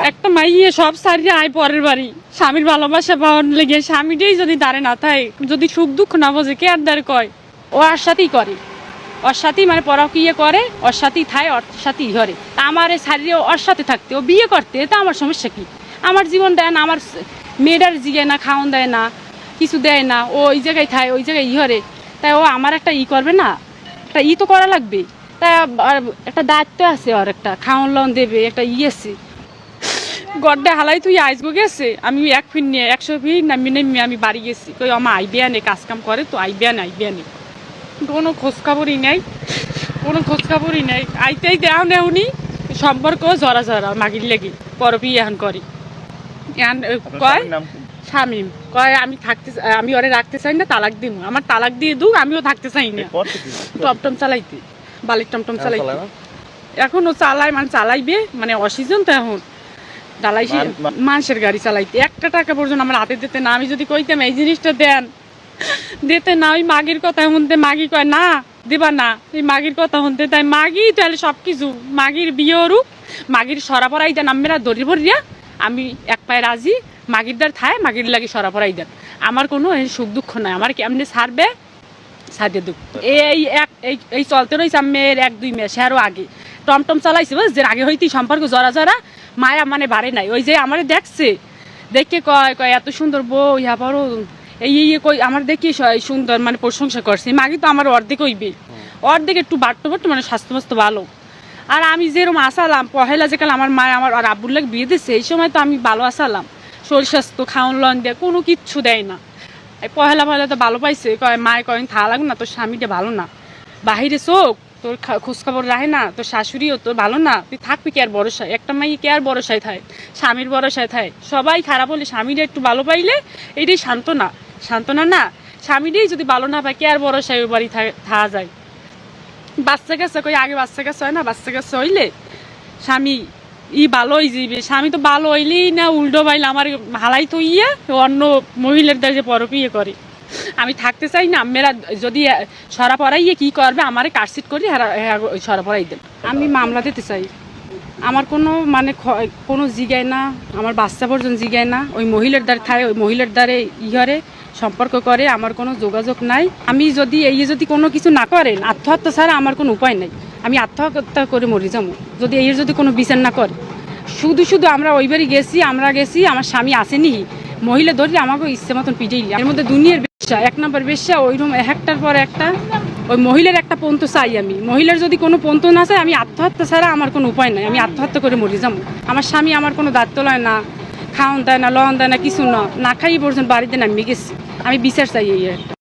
একটা মাইয়ে সব সারিয়ে আয় পরের বাড়ি স্বামীর ভালোবাসা পাওয়ার লেগে স্বামীটাই যদি দাঁড়ে না থাকে, যদি সুখ দুঃখ না বোঝে, কে আর দাঁড়ে কয় ও আর সাথেই করে, ওর সাথেই মানে পরকীয়া করে, ওর সাথেই থাকে, ওর সাথেই ধরে। তা আমার সারিয়ে ওর সাথে থাকতে, ও বিয়ে করতে, তা আমার সমস্যা কি? আমার জীবন দেয় না, আমার মেয়েটার জিগে না, খাওয়ান দেয় না, কিছু দেয় না, ও ওই জায়গায় থাকে, ওই জায়গায় হরে, তাই ও আমার একটা করবে না, একটা তো করা লাগবে। তাই একটা দায়িত্ব আছে, ওর একটা খাওয়ান লোন দেবে, একটা আছে গড্ডে হালাই তুই আইসগো গেছে। আমি 1 ফিট নিয়ে 100 ফিট নামি আমি বাড়ি গেছি, কই আমার আইবে আনে, কাজ কাম করে তো আইবে আনে, কোনো খোঁজখবরই নেই, কোনো খোঁজখবরই নেই। আইতেই দেওয়া নেওনি সম্পর্ক জরা মাগির লেগে পরবি এখন করি। কয় শামিম, কয় আমি ওরে রাখতে চাই না, তালাক দিব, আমার তালাক দিয়ে দুক, আমিও থাকতে চাই না। টমটম চালাইতে, বালির টমটম চালাইতে, এখন ও চালায়, মানে চালাইবে, মানে অসিজন তো এখন ডালাইছি মানুষের গাড়ি চালাইতে। 1 টাকা পর্যন্ত আমার হাতে দিতে না। আমি যদি কইতাম এই জিনিসটা দেন, দিতে না। ওই মাগির কথা শুনতে, মাগি কয় না দিবা না, এই মাগির কথা শুনতে, তাই মাগি তাহলে সব কিছু মাগির বিয়ে অরুক, মাগির সরা পরাই দেন, আমরা দড়ি ভরিয়া আমি 1 পায়ে রাজি, মাগির দ্বার থায়, মাগির লাগে সরা পরাই দেন। আমার কোনো সুখ দুঃখ নাই, আমার কেমনি ছাড়বে সারিয়ে দুঃখ। এই চলতে রয়েছে আমের 1-2 মাস, আরও আগে টমটম চালাইছে, বুঝছেন, আগে হইতেই সম্পর্ক জরা মায়া মানে বাড়ে নাই। ওই যে আমার দেখছে, দেখে কয় এত সুন্দর বউ, আবারও এই কই আমার দেখি সুন্দর, মানে প্রশংসা করছে। মাগি তো আমার অর্ধেক হইবে, অর্ধেক একটু বাট্ট মানে স্বাস্থ্য ভালো। আর আমি যেরকম আসালাম পহেলা যেকাল আমার মায় আমার আর আব্বুর লাগে বিয়ে দিচ্ছে, এই সময় তো আমি ভালো আসালাম, শরীর স্বাস্থ্য খাওয়ান লন দেয়, কোনো কিচ্ছু দেয় না। পহেলা তো ভালো পাইছে, কয় মায় কয়েন থা লাগ না, তোর স্বামীটা ভালো না, বাহিরে চোখ, তোর খোঁজখবর রাখে না, তোর শাশুড়িও তোর ভালো না, তুই থাকবি কে আর ভরসায়? একটা মাই কে আর ভরসায় থাকে? স্বামীর ভরসায় থাকে। সবাই খারাপ হলে স্বামীরা একটু ভালো পাইলে এটাই সান্ত্বনা না। স্বামীটাই যদি ভালো না পায়, কে আর ভরসায় ওই বাড়ি থাকা যায়? বাচ্চা কাছে কই আগে বাচ্চা কাছে হয় না, বাচ্চা কাছে হইলে স্বামী ভালোই যাইবে। স্বামী তো ভালো হইলেই না, উল্টো বাইলে আমার হালাই তো অন্য মহিলার দ্বারা পরকীয়া করে। আমি থাকতে চাই না। মেয়েরা যদি সরা পড়াইয়ে কি করবে, আমারে কাটসিট করি সরা পড়াই দেন। আমি মামলা দিতে চাই। আমার কোনো মানে কোনো জিগায় না, আমার বাচ্চা পর্যন্ত জিগায় না। ওই মহিলার দ্বারে খায়, ওই মহিলার দ্বারে ইহরে সম্পর্ক করে, আমার কোনো যোগাযোগ নাই। আমি যদি যদি কোনো কিছু না করেন, আত্মহত্যা ছাড়া আমার কোনো উপায় নাই। আমি আত্মহত্যা করে মরে যাবো যদি যদি কোনো বিচার না করে। শুধু আমরা ওই বাড়ি গেছি, আমার স্বামী আসেনি, মহিলা ধরে আমাকে ইচ্ছে মতন পিটাইলি। এর মধ্যে দুনিয়ার বেশ্যা, 1 নম্বর বেশ্যা, ওইরকম একটার পর একটা। ওই মহিলার একটা পন্থ চাই আমি। মহিলার যদি কোনো পন্থ না চাই, আমি আত্মহত্যা ছাড়া আমার কোনো উপায় নাই। আমি আত্মহত্যা করে মরে যাবো। আমার স্বামী আমার কোনো দায়িত্ব লয় না, খাওয়ান দেয় না, লন দেয় না, কিছু না খাই পর্যন্ত বাড়িতে নামিয়ে গেছি। আমি বিচার চাই এই একটা।